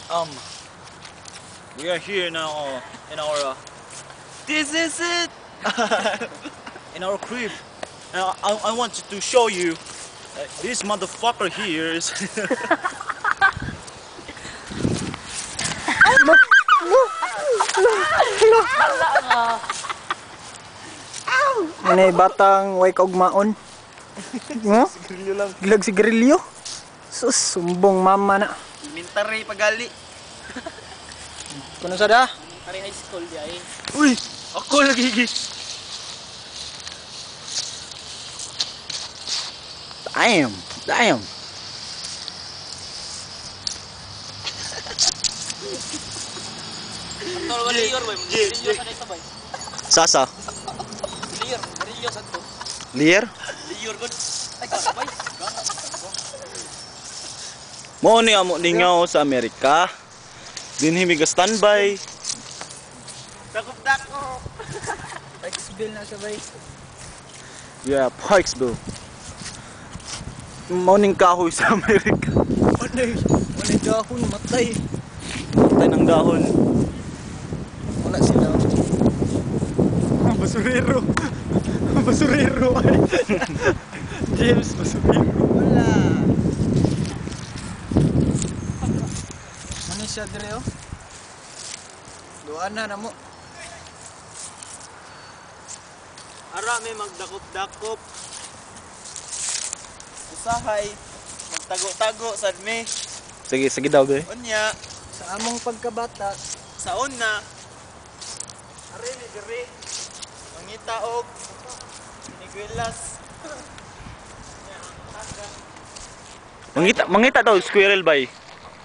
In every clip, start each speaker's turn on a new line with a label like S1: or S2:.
S1: Um, we are here now in our. This is it. In our crib. Now I want to show you. This motherfucker here is.
S2: Manay batang way kaugmaon. Nga?
S1: Grilyo lang.
S2: Gilag sigarilyo. Sus, sumbong mama na.
S1: Elementary pagali.
S2: Kuno sada?
S1: Elementary high school di ay. Uy, ako lagi.
S2: Damn.
S3: Tol liyor boy, liyor sa dito boy.
S2: Sasa?
S3: Liyor sa to.
S2: Lier?
S3: Liyor gud. Ay ka boy.
S1: Mo ni amo ningaw sa Amerika. Dinhi mi ga standby.
S3: Dakop.
S2: X-bill na sabay.
S1: Yeah, Pikesville. Morning kahoy sa Amerika.
S2: Manay dahon matay.
S1: Patay ng dahon.
S2: Wala sila. Basurero. Basurero ay. James basurero. Wala. Ano siya dire oh? Duana na mo.
S3: Ara may magdakop-dakop. Usahay magtago-tago sad me.
S1: Sige daw be.
S3: Unya
S2: Sa among pagkabata,
S3: sa una. Are ni dire. Mangita og nigwilas.
S1: Mangita daw squirrel bay.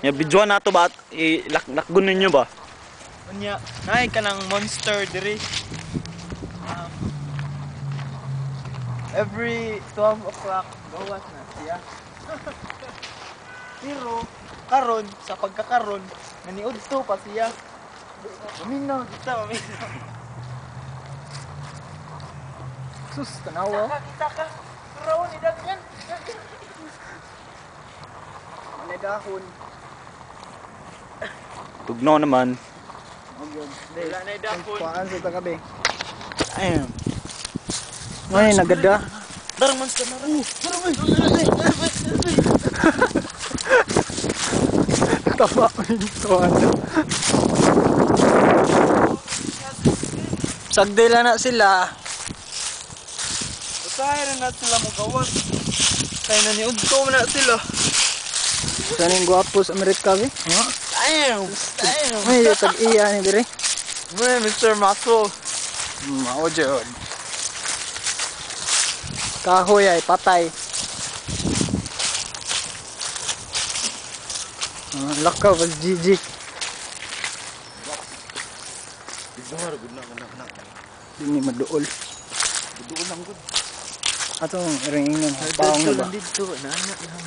S1: Ya bijuan nato ba lakgun ninyo ba?
S3: Unya naay ka ng monster dire. Every 12 o'clock gawas na siya. Pero karon sa pagkakaron naniudto pa siya. Maminaw.
S2: sus tanawa.
S3: Kita ka. Raw ni daghan.
S2: Manay dahon.
S1: Tugnaw naman.
S3: Wala na dapon.
S2: Kuhaan sa tagabi.
S1: Damn.
S2: Ay, nagada.
S1: Darang monster na rin.
S2: Tama ito ano. Sagdila na sila.
S3: Usahay rin na sila mo gawas. Kaya naniudto na sila.
S2: Saning guwapo sa Amerika be.
S3: Damn.
S2: Ay, tag-iya ni dire.
S3: May Mr. Muscle.
S2: Mao jud. Kahoy ay patay. Lakaw was jijik.
S1: Ibar gud na.
S2: Dini maduol.
S1: Duol lang gud.
S2: Atong ringingan paong na ba?
S3: Dito na anak lang.